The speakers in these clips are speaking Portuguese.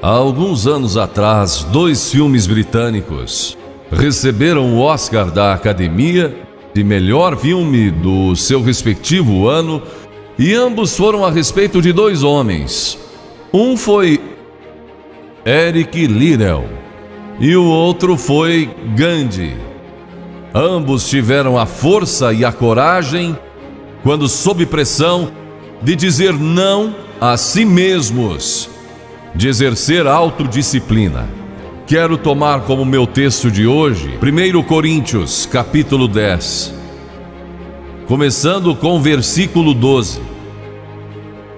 Há alguns anos atrás, 2 filmes britânicos receberam o Oscar da Academia de melhor filme do seu respectivo ano, e ambos foram a respeito de 2 homens. Um foi Eric Liddell e o outro foi Gandhi. Ambos tiveram a força e a coragem, quando sob pressão, de dizer não a si mesmos, de exercer autodisciplina. Quero tomar como meu texto de hoje 1 Coríntios, capítulo 10, começando com o versículo 12.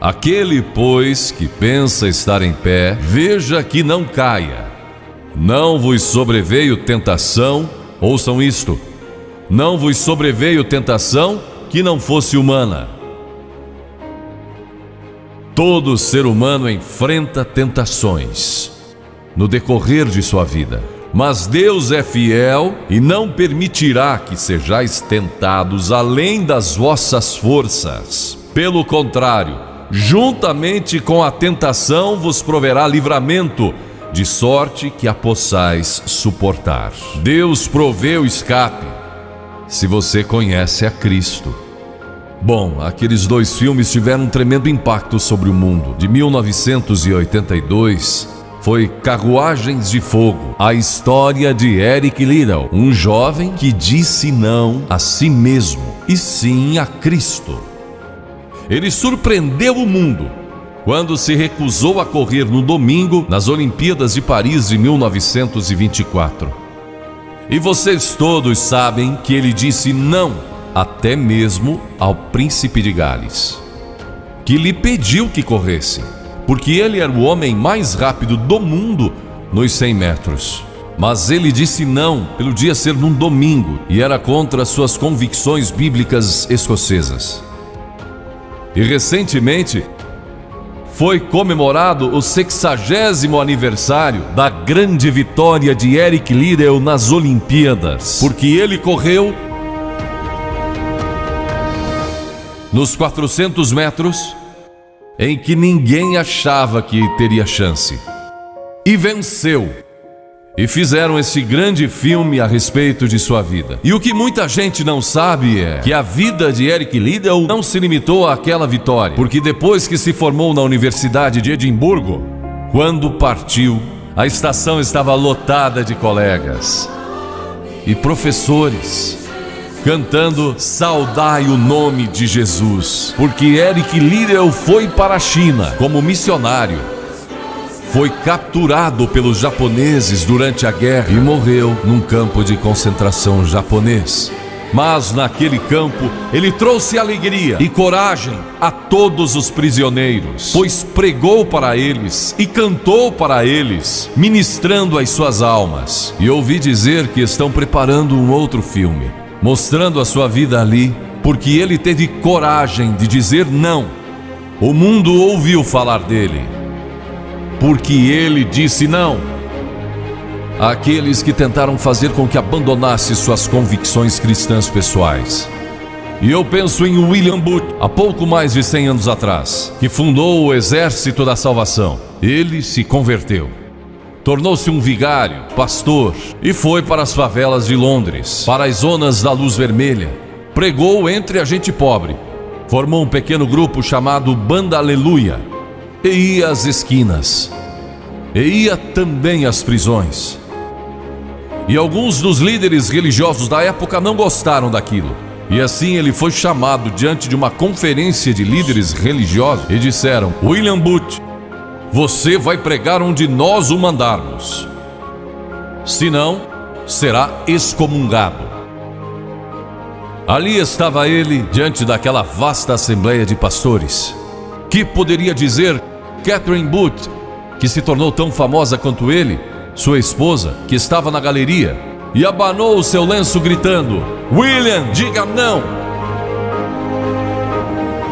Aquele, pois, que pensa estar em pé, veja que não caia. Não vos sobreveio tentação, ouçam isto, não vos sobreveio tentação que não fosse humana. Todo ser humano enfrenta tentações no decorrer de sua vida, mas Deus é fiel e não permitirá que sejais tentados além das vossas forças. Pelo contrário, juntamente com a tentação vos proverá livramento, de sorte que a possais suportar. Deus provê o escape, se você conhece a Cristo. Bom, aqueles 2 filmes tiveram um tremendo impacto sobre o mundo. De 1982, foi Carruagens de Fogo, a história de Eric Liddell, um jovem que disse não a si mesmo e sim a Cristo. Ele surpreendeu o mundo quando se recusou a correr no domingo nas Olimpíadas de Paris de 1924. E vocês todos sabem que ele disse não até mesmo ao príncipe de Gales, que lhe pediu que corresse, porque ele era o homem mais rápido do mundo nos 100 metros. Mas ele disse não pelo dia ser num domingo e era contra suas convicções bíblicas escocesas. E recentemente foi comemorado o 60º aniversário da grande vitória de Eric Liddell nas Olimpíadas, porque ele correu nos 400 metros em que ninguém achava que teria chance, e venceu. E fizeram esse grande filme a respeito de sua vida. E o que muita gente não sabe é que a vida de Eric Liddell não se limitou àquela vitória, porque depois que se formou na Universidade de Edimburgo, quando partiu, a estação estava lotada de colegas e professores cantando "Saudai o nome de Jesus", porque Eric Liddell foi para a China como missionário. Foi capturado pelos japoneses durante a guerra e morreu num campo de concentração japonês. Mas naquele campo ele trouxe alegria e coragem a todos os prisioneiros, pois pregou para eles e cantou para eles, ministrando as suas almas. E ouvi dizer que estão preparando um outro filme, mostrando a sua vida ali, porque ele teve coragem de dizer não. O mundo ouviu falar dele, porque ele disse não àqueles que tentaram fazer com que abandonasse suas convicções cristãs pessoais. E eu penso em William Booth, há pouco mais de 100 anos atrás, que fundou o Exército da Salvação. Ele se converteu, tornou-se um vigário, pastor, e foi para as favelas de Londres, para as zonas da Luz Vermelha. Pregou entre a gente pobre, formou um pequeno grupo chamado Banda Aleluia, e ia às esquinas, e ia também às prisões. E alguns dos líderes religiosos da época não gostaram daquilo, e assim ele foi chamado diante de uma conferência de líderes religiosos e disseram: William Booth, você vai pregar onde nós o mandarmos, senão será excomungado. Ali estava ele diante daquela vasta assembleia de pastores. Que poderia dizer Catherine Booth, que se tornou tão famosa quanto ele, sua esposa, que estava na galeria, e abanou o seu lenço gritando: William, diga não!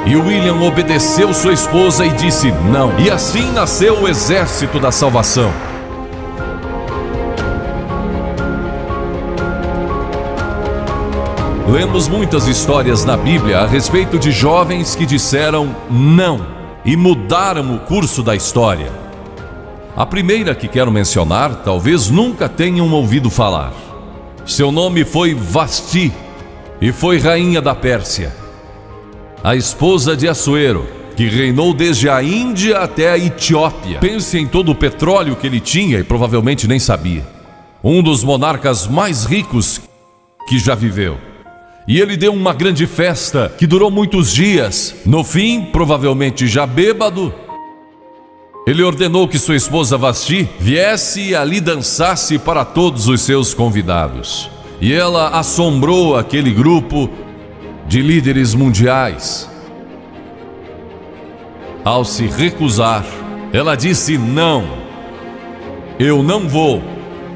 E William obedeceu sua esposa e disse não. E assim nasceu o Exército da Salvação. Lemos muitas histórias na Bíblia a respeito de jovens que disseram não e mudaram o curso da história. A primeira que quero mencionar, talvez nunca tenham ouvido falar. Seu nome foi Vasti e foi rainha da Pérsia, a esposa de Assuero, que reinou desde a Índia até a Etiópia. Pense em todo o petróleo que ele tinha e provavelmente nem sabia. Um dos monarcas mais ricos que já viveu. E ele deu uma grande festa que durou muitos dias. No fim, provavelmente já bêbado, ele ordenou que sua esposa Vasti viesse e ali dançasse para todos os seus convidados. E ela assombrou aquele grupo de líderes mundiais. Ao se recusar, ela disse: não, eu não vou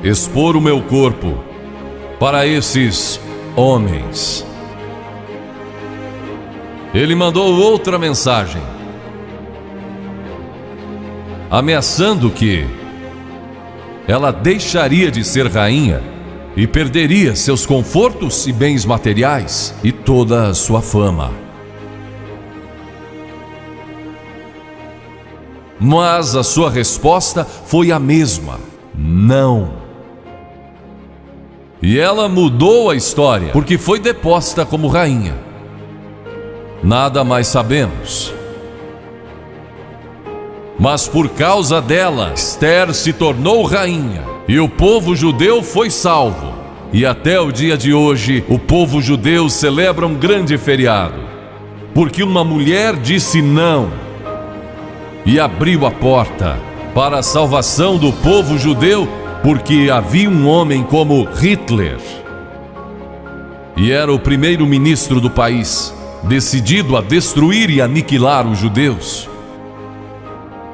expor o meu corpo para esses homens. Ele mandou outra mensagem, ameaçando que ela deixaria de ser rainha e perderia seus confortos e bens materiais e toda a sua fama. Mas a sua resposta foi a mesma: não. E ela mudou a história, porque foi deposta como rainha. Nada mais sabemos. Mas por causa dela, Esther se tornou rainha e o povo judeu foi salvo. E até o dia de hoje, o povo judeu celebra um grande feriado, porque uma mulher disse não e abriu a porta para a salvação do povo judeu, porque havia um homem como Hitler, e era o primeiro-ministro do país, decidido a destruir e aniquilar os judeus.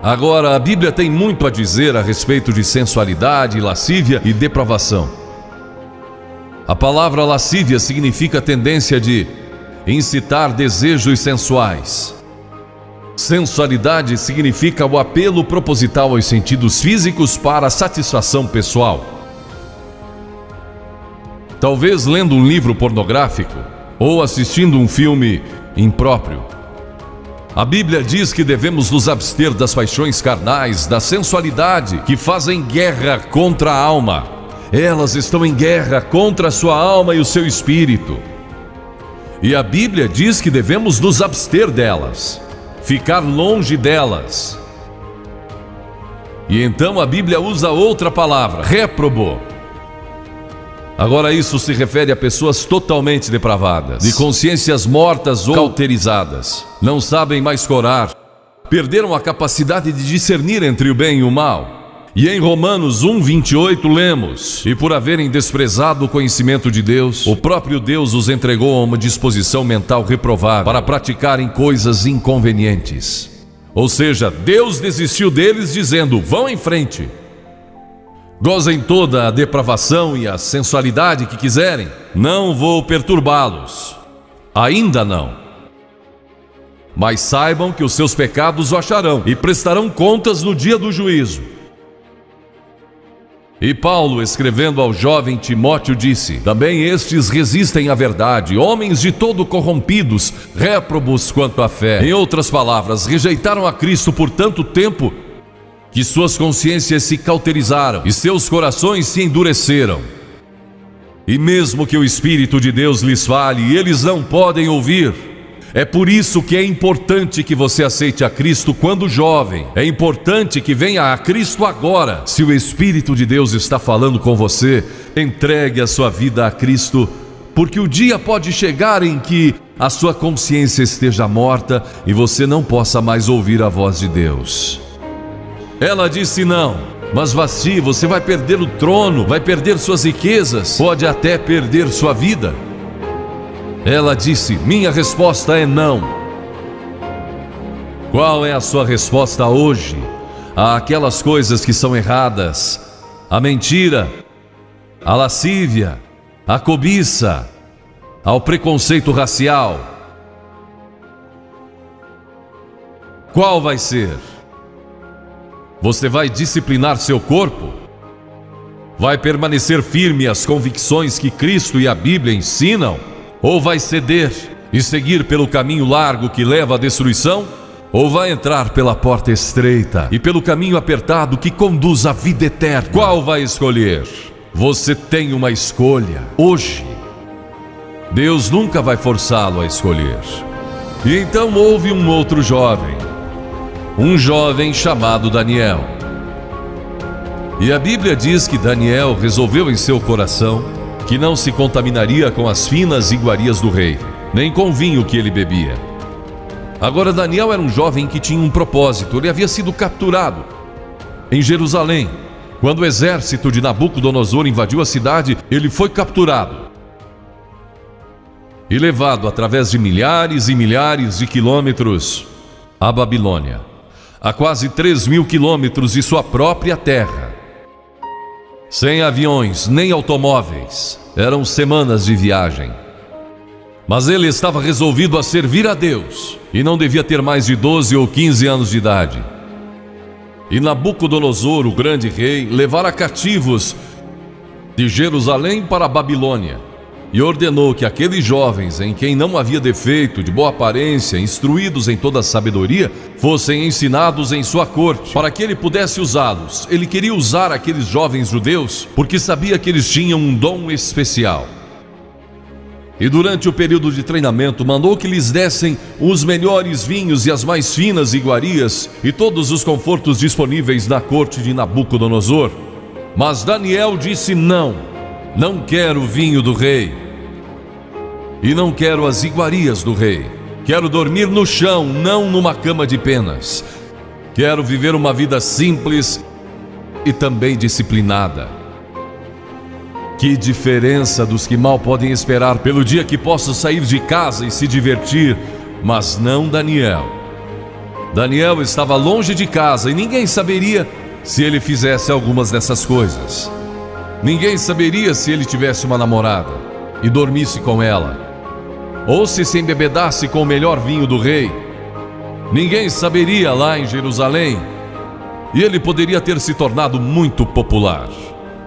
Agora, a Bíblia tem muito a dizer a respeito de sensualidade, lascívia e depravação. A palavra lascívia significa tendência de incitar desejos sensuais. Sensualidade significa o apelo proposital aos sentidos físicos para a satisfação pessoal. Talvez lendo um livro pornográfico ou assistindo um filme impróprio. A Bíblia diz que devemos nos abster das paixões carnais, da sensualidade, que fazem guerra contra a alma. Elas estão em guerra contra a sua alma e o seu espírito. E a Bíblia diz que devemos nos abster delas, ficar longe delas. E então a Bíblia usa outra palavra, réprobo. Agora isso se refere a pessoas totalmente depravadas, de consciências mortas ou cauterizadas. Não sabem mais orar, perderam a capacidade de discernir entre o bem e o mal. E em Romanos 1:28 lemos: e por haverem desprezado o conhecimento de Deus, o próprio Deus os entregou a uma disposição mental reprovável para praticarem coisas inconvenientes. Ou seja, Deus desistiu deles dizendo: vão em frente. Gozem toda a depravação e a sensualidade que quiserem, não vou perturbá-los. Ainda não. Mas saibam que os seus pecados o acharão e prestarão contas no dia do juízo. E Paulo, escrevendo ao jovem Timóteo, disse: também estes resistem à verdade, homens de todo corrompidos, réprobos quanto à fé. Em outras palavras, rejeitaram a Cristo por tanto tempo que suas consciências se cauterizaram e seus corações se endureceram. E mesmo que o Espírito de Deus lhes fale, eles não podem ouvir. É por isso que é importante que você aceite a Cristo quando jovem. É importante que venha a Cristo agora. Se o Espírito de Deus está falando com você, entregue a sua vida a Cristo, porque o dia pode chegar em que a sua consciência esteja morta e você não possa mais ouvir a voz de Deus. Ela disse não, mas Vasti, você vai perder o trono, vai perder suas riquezas, pode até perder sua vida. Ela disse: minha resposta é não. Qual é a sua resposta hoje àquelas coisas que são erradas? A mentira, a lascívia, a cobiça, ao preconceito racial. Qual vai ser? Você vai disciplinar seu corpo? Vai permanecer firme às convicções que Cristo e a Bíblia ensinam? Ou vai ceder e seguir pelo caminho largo que leva à destruição? ou vai entrar pela porta estreita e pelo caminho apertado que conduz à vida eterna? Qual vai escolher? Você tem uma escolha hoje. Deus nunca vai forçá-lo a escolher. E então houve um outro jovem, um jovem chamado Daniel. E a Bíblia diz que Daniel resolveu em seu coração que não se contaminaria com as finas iguarias do rei, nem com o vinho que ele bebia. Agora Daniel era um jovem que tinha um propósito. Ele havia sido capturado em Jerusalém. Quando o exército de Nabucodonosor invadiu a cidade, ele foi capturado e levado através de milhares e milhares de quilômetros à Babilônia, a quase 3.000 quilômetros de sua própria terra. Sem aviões nem automóveis, eram semanas de viagem. Mas ele estava resolvido a servir a Deus e não devia ter mais de 12 ou 15 anos de idade. E Nabucodonosor, o grande rei, levara cativos de Jerusalém para a Babilônia e ordenou que aqueles jovens, em quem não havia defeito, de boa aparência, instruídos em toda a sabedoria, fossem ensinados em sua corte, para que ele pudesse usá-los. Ele queria usar aqueles jovens judeus porque sabia que eles tinham um dom especial. E durante o período de treinamento mandou que lhes dessem os melhores vinhos e as mais finas iguarias e todos os confortos disponíveis na corte de Nabucodonosor. Mas Daniel disse: não quero o vinho do rei e não quero as iguarias do rei. Quero dormir no chão, não numa cama de penas. Quero viver uma vida simples e também disciplinada. Que diferença dos que mal podem esperar pelo dia que posso sair de casa e se divertir, mas não Daniel. Daniel estava longe de casa e ninguém saberia se ele fizesse algumas dessas coisas. Ninguém saberia se ele tivesse uma namorada e dormisse com ela, ou se embebedasse com o melhor vinho do rei. Ninguém saberia lá em Jerusalém, e ele poderia ter se tornado muito popular.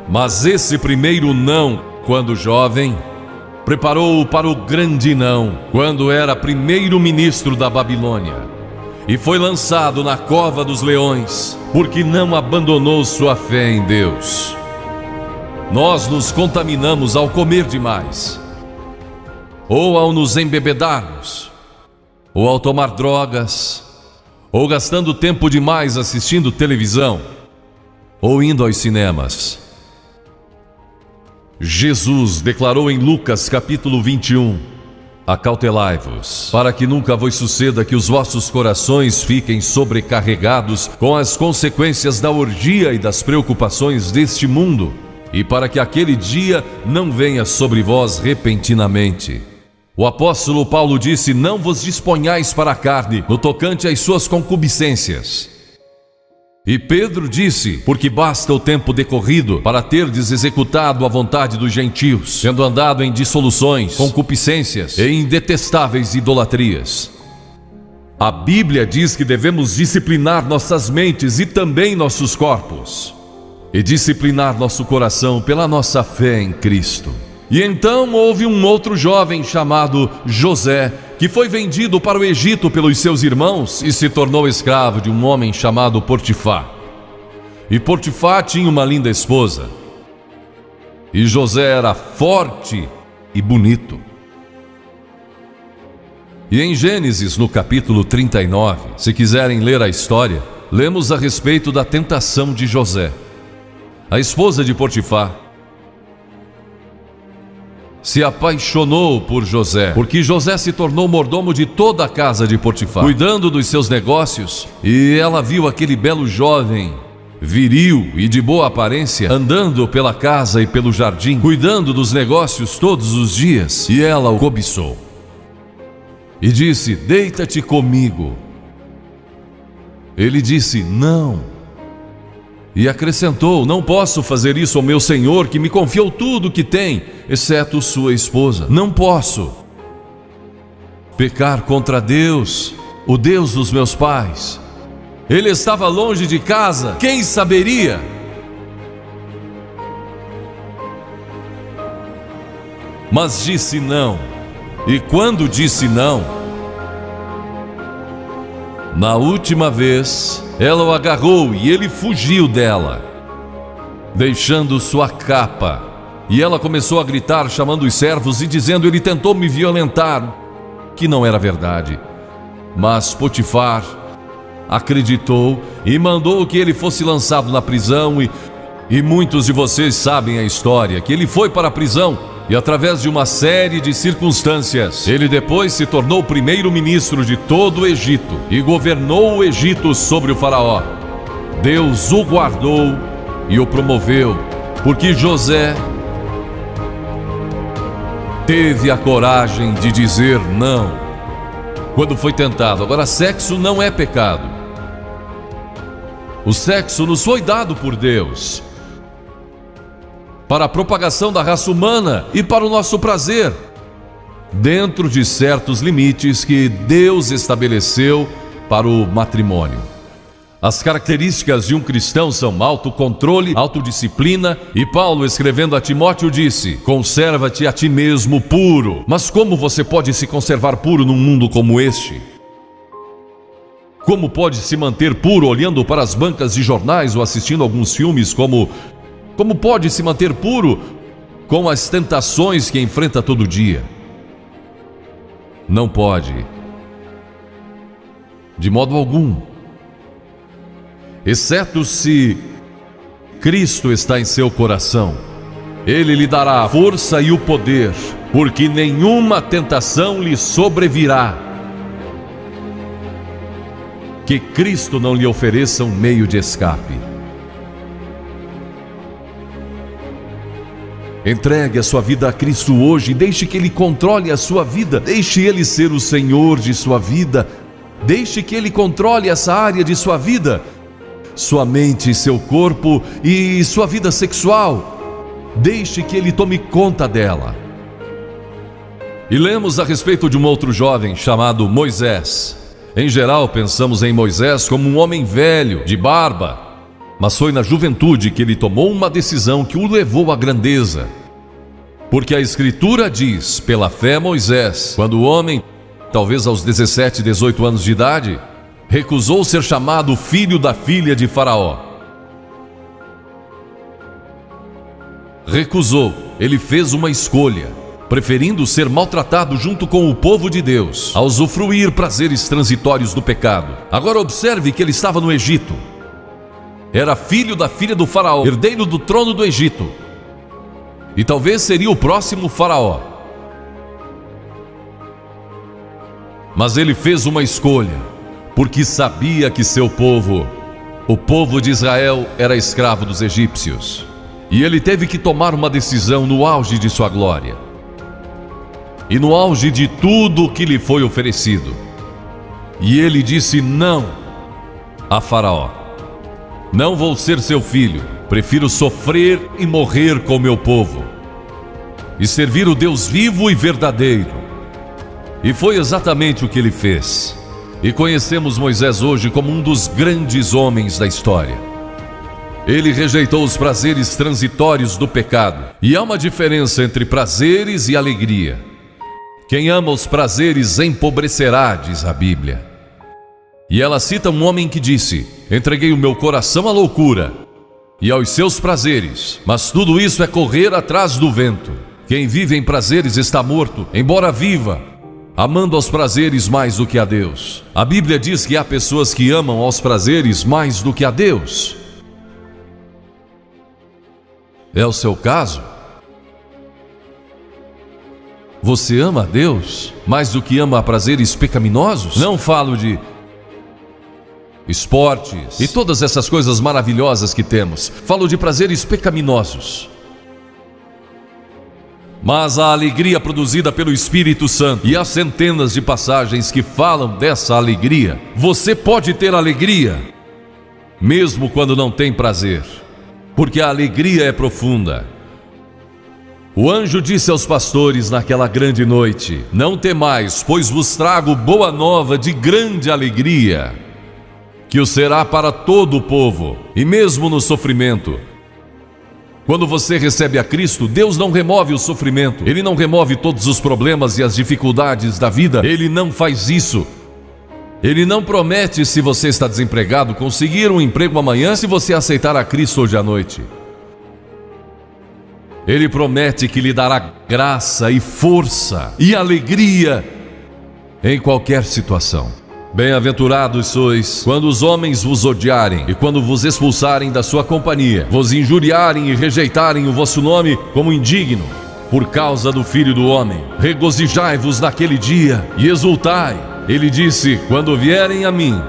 Mas esse primeiro não, quando jovem, preparou-o para o grande não, quando era primeiro-ministro da Babilônia, e foi lançado na cova dos leões, porque não abandonou sua fé em Deus. Nós nos contaminamos ao comer demais, ou ao nos embebedarmos, ou ao tomar drogas, ou gastando tempo demais assistindo televisão, ou indo aos cinemas. Jesus declarou em Lucas capítulo 21: acautelai-vos, para que nunca vos suceda que os vossos corações fiquem sobrecarregados com as consequências da orgia e das preocupações deste mundo, e para que aquele dia não venha sobre vós repentinamente. O apóstolo Paulo disse: não vos disponhais para a carne no tocante às suas concupiscências. E Pedro disse: porque basta o tempo decorrido para terdes executado a vontade dos gentios, tendo andado em dissoluções, concupiscências e em detestáveis idolatrias. A Bíblia diz que devemos disciplinar nossas mentes e também nossos corpos, e disciplinar nosso coração pela nossa fé em Cristo. E então houve um outro jovem chamado José, que foi vendido para o Egito pelos seus irmãos e se tornou escravo de um homem chamado Potifar. E Potifar tinha uma linda esposa, e José era forte e bonito. E em Gênesis, no capítulo 39, se quiserem ler a história, lemos a respeito da tentação de José. A esposa de Potifar se apaixonou por José, porque José se tornou mordomo de toda a casa de Potifar, cuidando dos seus negócios, e ela viu aquele belo jovem, viril e de boa aparência, andando pela casa e pelo jardim, cuidando dos negócios todos os dias, e ela o cobiçou. E disse: deita-te comigo. Ele disse: não. E acrescentou: não posso fazer isso ao meu senhor, que me confiou tudo o que tem, exceto sua esposa. Não posso pecar contra Deus, o Deus dos meus pais. Ele estava longe de casa, quem saberia? Mas disse não. E quando disse não, Na última vez, ela o agarrou e ele fugiu dela, deixando sua capa. E ela começou a gritar, chamando os servos e dizendo: ele tentou me violentar, que não era verdade. Mas Potifar acreditou e mandou que ele fosse lançado na prisão. E muitos de vocês sabem a história, que ele foi para a prisão e através de uma série de circunstâncias, ele depois se tornou primeiro-ministro de todo o Egito e governou o Egito sobre o faraó. Deus o guardou e o promoveu, porque José teve a coragem de dizer não quando foi tentado. Agora, sexo não é pecado. O sexo nos foi dado por Deus para a propagação da raça humana e para o nosso prazer, dentro de certos limites que Deus estabeleceu para o matrimônio. As características de um cristão são autocontrole, autodisciplina, e Paulo, escrevendo a Timóteo, disse: conserva-te a ti mesmo puro. Mas como você pode se conservar puro num mundo como este? Como pode se manter puro olhando para as bancas de jornais ou assistindo alguns filmes? Como pode se manter puro com as tentações que enfrenta todo dia? Não pode, de modo algum, exceto se Cristo está em seu coração. Ele lhe dará a força e o poder, porque nenhuma tentação lhe sobrevirá que Cristo não lhe ofereça um meio de escape. Entregue a sua vida a Cristo hoje, deixe que Ele controle a sua vida, deixe Ele ser o Senhor de sua vida, deixe que Ele controle essa área de sua vida, sua mente, seu corpo e sua vida sexual. Deixe que Ele tome conta dela. E lemos a respeito de um outro jovem chamado Moisés. Em geral, pensamos em Moisés como um homem velho, de barba, mas foi na juventude que ele tomou uma decisão que o levou à grandeza. Porque a Escritura diz, pela fé Moisés, quando o homem, talvez aos 17, 18 anos de idade, recusou ser chamado filho da filha de Faraó. Recusou, ele fez uma escolha, preferindo ser maltratado junto com o povo de Deus, a usufruir prazeres transitórios do pecado. Agora observe que ele estava no Egito. Era filho da filha do faraó, herdeiro do trono do Egito. E talvez seria o próximo faraó. Mas ele fez uma escolha, porque sabia que seu povo, o povo de Israel, era escravo dos egípcios. E ele teve que tomar uma decisão no auge de sua glória. E no auge de tudo que lhe foi oferecido. E ele disse não a Faraó. Não vou ser seu filho, prefiro sofrer e morrer com meu povo e servir o Deus vivo e verdadeiro. E foi exatamente o que ele fez. E conhecemos Moisés hoje como um dos grandes homens da história. Ele rejeitou os prazeres transitórios do pecado. E há uma diferença entre prazeres e alegria. Quem ama os prazeres empobrecerá, diz a Bíblia. E ela cita um homem que disse: entreguei o meu coração à loucura e aos seus prazeres, mas tudo isso é correr atrás do vento. Quem vive em prazeres está morto, embora viva, amando aos prazeres mais do que a Deus. A Bíblia diz que há pessoas que amam aos prazeres mais do que a Deus. É o seu caso? Você ama a Deus mais do que ama a prazeres pecaminosos? Não falo de esportes e todas essas coisas maravilhosas que temos. Falo de prazeres pecaminosos. Mas a alegria produzida pelo Espírito Santo, e há centenas de passagens que falam dessa alegria. Você pode ter alegria, mesmo quando não tem prazer, porque a alegria é profunda. O anjo disse aos pastores naquela grande noite: não temais, pois vos trago boa nova de grande alegria, que o será para todo o povo. E mesmo no sofrimento, quando você recebe a Cristo, Deus não remove o sofrimento. Ele não remove todos os problemas e as dificuldades da vida. Ele não faz isso. Ele não promete, se você está desempregado, conseguir um emprego amanhã se você aceitar a Cristo hoje à noite. Ele promete que lhe dará graça e força e alegria em qualquer situação. Bem-aventurados sois quando os homens vos odiarem e quando vos expulsarem da sua companhia, vos injuriarem e rejeitarem o vosso nome como indigno, por causa do Filho do Homem. Regozijai-vos naquele dia e exultai. Ele disse: quando vierem a mim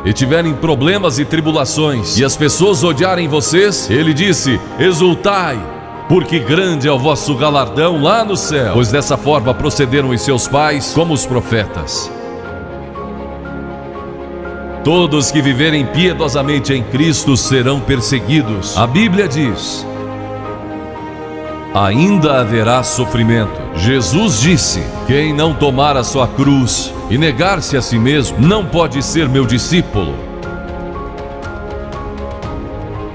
e tiverem problemas e tribulações, e as pessoas odiarem vocês, ele disse: exultai, porque grande é o vosso galardão lá no céu, pois dessa forma procederam os seus pais como os profetas. Todos que viverem piedosamente em Cristo serão perseguidos. A Bíblia diz: ainda haverá sofrimento. Jesus disse: quem não tomar a sua cruz e negar-se a si mesmo não pode ser meu discípulo.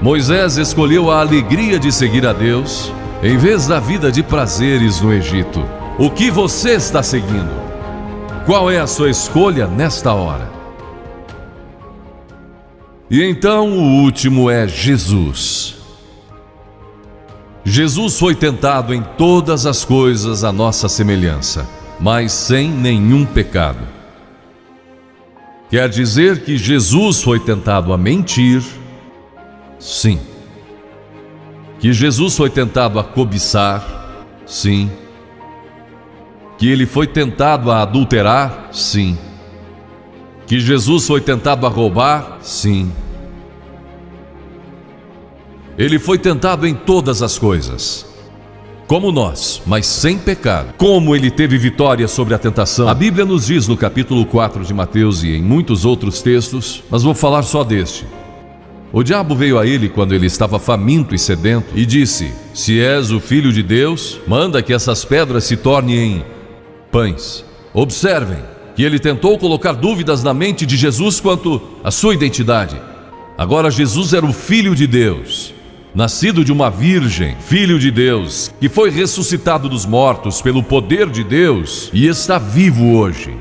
Moisés escolheu a alegria de seguir a Deus em vez da vida de prazeres no Egito. O que você está seguindo? Qual é a sua escolha nesta hora? E então o último é Jesus. Jesus foi tentado em todas as coisas à nossa semelhança, mas sem nenhum pecado. Quer dizer que Jesus foi tentado a mentir? Sim. Que Jesus foi tentado a cobiçar? Sim. Que ele foi tentado a adulterar? Sim. Que Jesus foi tentado a roubar? Sim. Ele foi tentado em todas as coisas, como nós, mas sem pecado. Como ele teve vitória sobre a tentação? A Bíblia nos diz no capítulo 4 de Mateus e em muitos outros textos, mas vou falar só deste. O diabo veio a ele quando ele estava faminto e sedento e disse: se és o Filho de Deus, manda que essas pedras se tornem em pães. Observem que ele tentou colocar dúvidas na mente de Jesus quanto à sua identidade. Agora Jesus era o Filho de Deus, nascido de uma virgem, Filho de Deus, que foi ressuscitado dos mortos pelo poder de Deus e está vivo hoje.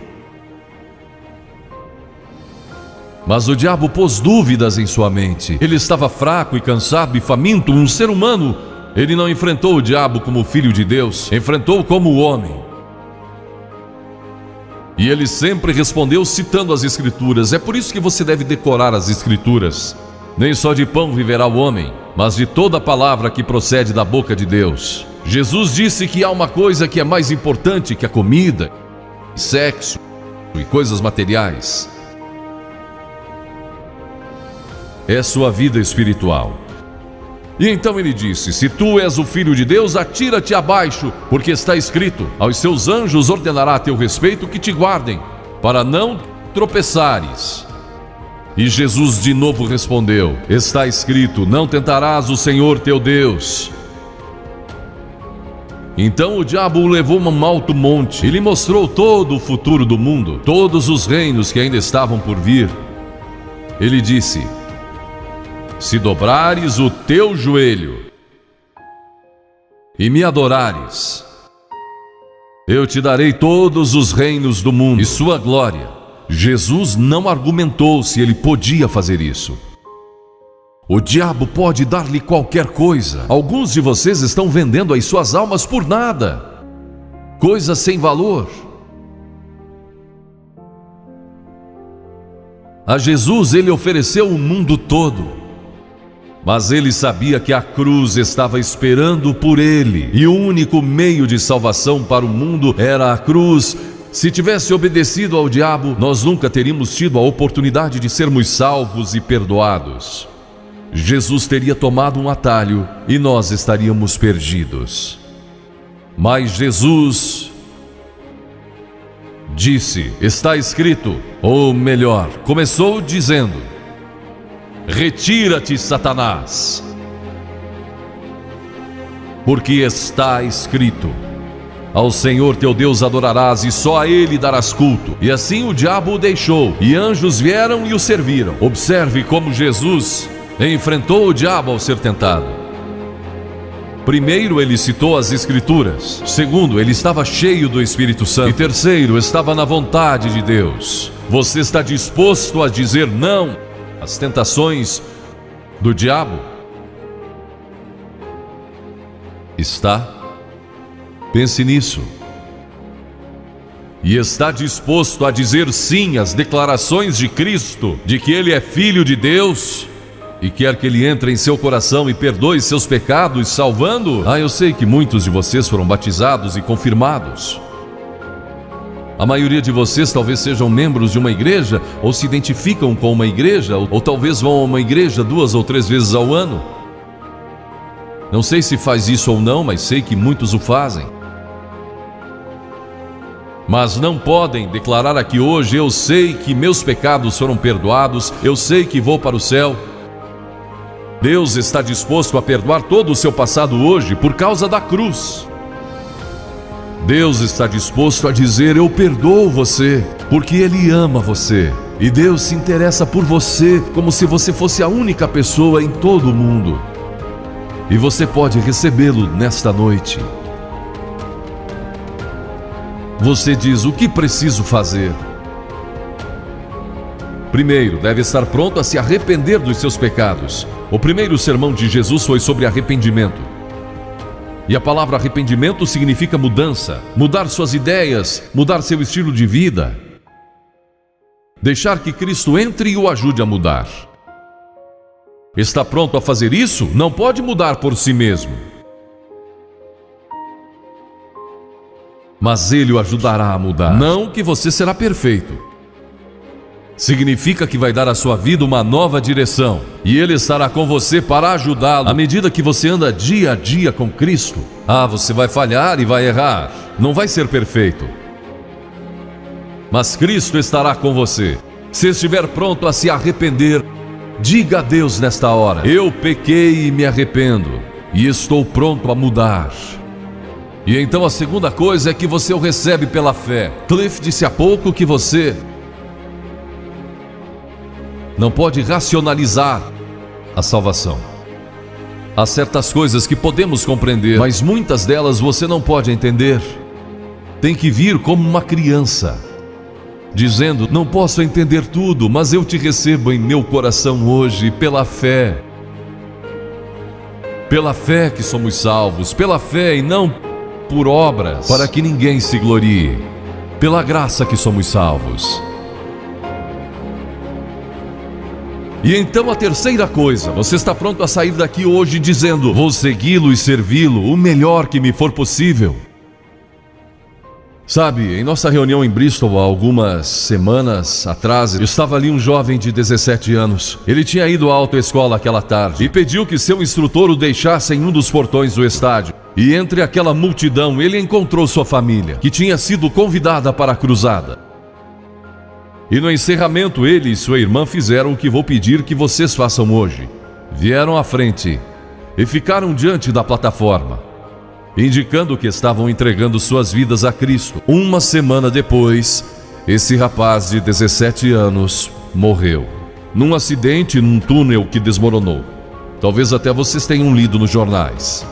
Mas o diabo pôs dúvidas em sua mente. Ele estava fraco e cansado e faminto, um ser humano. Ele não enfrentou o diabo como Filho de Deus, enfrentou como homem. E ele sempre respondeu citando as Escrituras. É por isso que você deve decorar as Escrituras. Nem só de pão viverá o homem, mas de toda palavra que procede da boca de Deus. Jesus disse que há uma coisa que é mais importante que a comida, sexo e coisas materiais. É sua vida espiritual. E então ele disse: se tu és o Filho de Deus, atira-te abaixo, porque está escrito: aos seus anjos ordenará a teu respeito que te guardem, para não tropeçares. E Jesus de novo respondeu: está escrito: não tentarás o Senhor teu Deus. Então o diabo o levou a um alto monte e lhe mostrou todo o futuro do mundo, todos os reinos que ainda estavam por vir. Ele disse: se dobrares o teu joelho e me adorares, eu te darei todos os reinos do mundo e sua glória. Jesus não argumentou se ele podia fazer isso. O diabo pode dar-lhe qualquer coisa. Alguns de vocês estão vendendo as suas almas por nada, coisas sem valor. A Jesus ele ofereceu o mundo todo. Mas ele sabia que a cruz estava esperando por ele, e o único meio de salvação para o mundo era a cruz. Se tivesse obedecido ao diabo, nós nunca teríamos tido a oportunidade de sermos salvos e perdoados. Jesus teria tomado um atalho e nós estaríamos perdidos. Mas Jesus disse: está escrito, ou melhor, começou dizendo: retira-te, Satanás, porque está escrito: ao Senhor teu Deus adorarás e só a Ele darás culto. E assim o diabo o deixou, e anjos vieram e o serviram. Observe como Jesus enfrentou o diabo ao ser tentado. Primeiro, ele citou as Escrituras. Segundo, ele estava cheio do Espírito Santo. E terceiro, estava na vontade de Deus. Você está disposto a dizer não às tentações do diabo? Está? Pense nisso. E está disposto a dizer sim às declarações de Cristo, de que Ele é Filho de Deus e quer que Ele entre em seu coração e perdoe seus pecados, salvando? Eu sei que muitos de vocês foram batizados e confirmados. A maioria de vocês talvez sejam membros de uma igreja, ou se identificam com uma igreja, ou talvez vão a uma igreja 2 ou 3 vezes ao ano. Não sei se faz isso ou não, mas sei que muitos o fazem. Mas não podem declarar aqui hoje: eu sei que meus pecados foram perdoados, eu sei que vou para o céu. Deus está disposto a perdoar todo o seu passado hoje por causa da cruz. Deus está disposto a dizer: eu perdoo você, porque Ele ama você. E Deus se interessa por você como se você fosse a única pessoa em todo o mundo. E você pode recebê-lo nesta noite. Você diz: o que preciso fazer? Primeiro, deve estar pronto a se arrepender dos seus pecados. O primeiro sermão de Jesus foi sobre arrependimento. E a palavra arrependimento significa mudança, mudar suas ideias, mudar seu estilo de vida. Deixar que Cristo entre e o ajude a mudar. Está pronto a fazer isso? Não pode mudar por si mesmo. Mas Ele o ajudará a mudar. Não que você será perfeito. Significa que vai dar à sua vida uma nova direção. E Ele estará com você para ajudá-lo. À medida que você anda dia a dia com Cristo, você vai falhar e vai errar. Não vai ser perfeito. Mas Cristo estará com você. Se estiver pronto a se arrepender, diga a Deus nesta hora: eu pequei e me arrependo, e estou pronto a mudar. E então a segunda coisa é que você o recebe pela fé. Cliff disse há pouco que você não pode racionalizar a salvação. Há certas coisas que podemos compreender, mas muitas delas você não pode entender. Tem que vir como uma criança, dizendo: não posso entender tudo, mas eu te recebo em meu coração hoje pela fé. Pela fé que somos salvos, pela fé e não por obras, para que ninguém se glorie. Pela graça que somos salvos. E então a terceira coisa: você está pronto a sair daqui hoje dizendo: vou segui-lo e servi-lo o melhor que me for possível. Sabe, em nossa reunião em Bristol, há algumas semanas atrás, estava ali um jovem de 17 anos. Ele tinha ido à autoescola aquela tarde e pediu que seu instrutor o deixasse em um dos portões do estádio. E entre aquela multidão, ele encontrou sua família, que tinha sido convidada para a cruzada. E no encerramento, ele e sua irmã fizeram o que vou pedir que vocês façam hoje. Vieram à frente e ficaram diante da plataforma, indicando que estavam entregando suas vidas a Cristo. Uma semana depois, esse rapaz de 17 anos morreu num acidente num túnel que desmoronou. Talvez até vocês tenham lido nos jornais.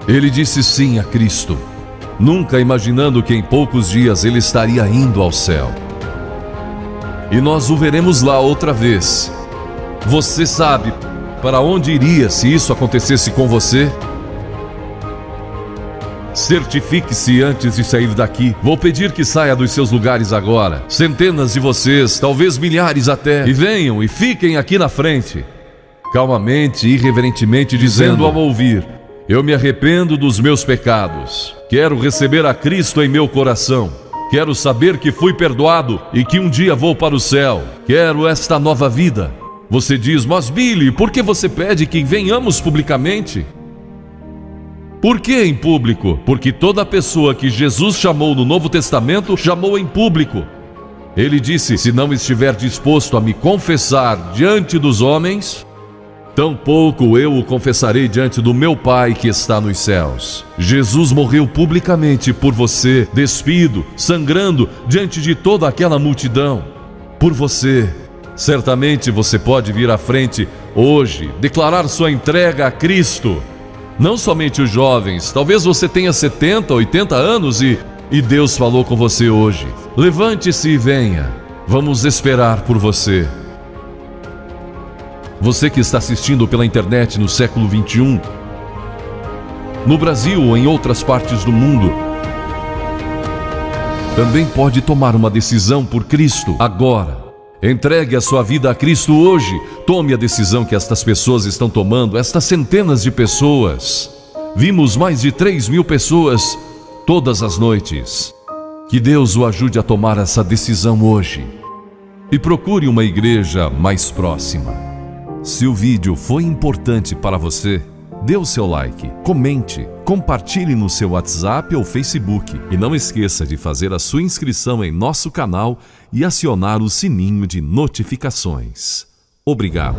Ele disse sim a Cristo, nunca imaginando que em poucos dias ele estaria indo ao céu. E nós o veremos lá outra vez. Você sabe para onde iria se isso acontecesse com você? Certifique-se antes de sair daqui. Vou pedir que saia dos seus lugares agora. Centenas de vocês, talvez milhares até. E venham e fiquem aqui na frente. Calmamente e irreverentemente dizendo ao ouvir: eu me arrependo dos meus pecados. Quero receber a Cristo em meu coração. Quero saber que fui perdoado e que um dia vou para o céu. Quero esta nova vida. Você diz: mas Billy, por que você pede que venhamos publicamente? Por que em público? Porque toda pessoa que Jesus chamou no Novo Testamento, chamou em público. Ele disse: se não estiver disposto a me confessar diante dos homens, tampouco eu o confessarei diante do meu Pai que está nos céus. Jesus morreu publicamente por você, despido, sangrando diante de toda aquela multidão. Por você. Certamente você pode vir à frente hoje, declarar sua entrega a Cristo Não somente os jovens, talvez você tenha 70, 80 anos e Deus falou com você hoje. Levante-se e venha. Vamos esperar por você. Você que está assistindo pela internet no século 21, no Brasil ou em outras partes do mundo, também pode tomar uma decisão por Cristo agora. Entregue a sua vida a Cristo hoje. Tome a decisão que estas pessoas estão tomando, estas centenas de pessoas. Vimos mais de 3.000 pessoas todas as noites. Que Deus o ajude a tomar essa decisão hoje. E procure uma igreja mais próxima. Se o vídeo foi importante para você, dê o seu like, comente, compartilhe no seu WhatsApp ou Facebook e não esqueça de fazer a sua inscrição em nosso canal e acionar o sininho de notificações. Obrigado.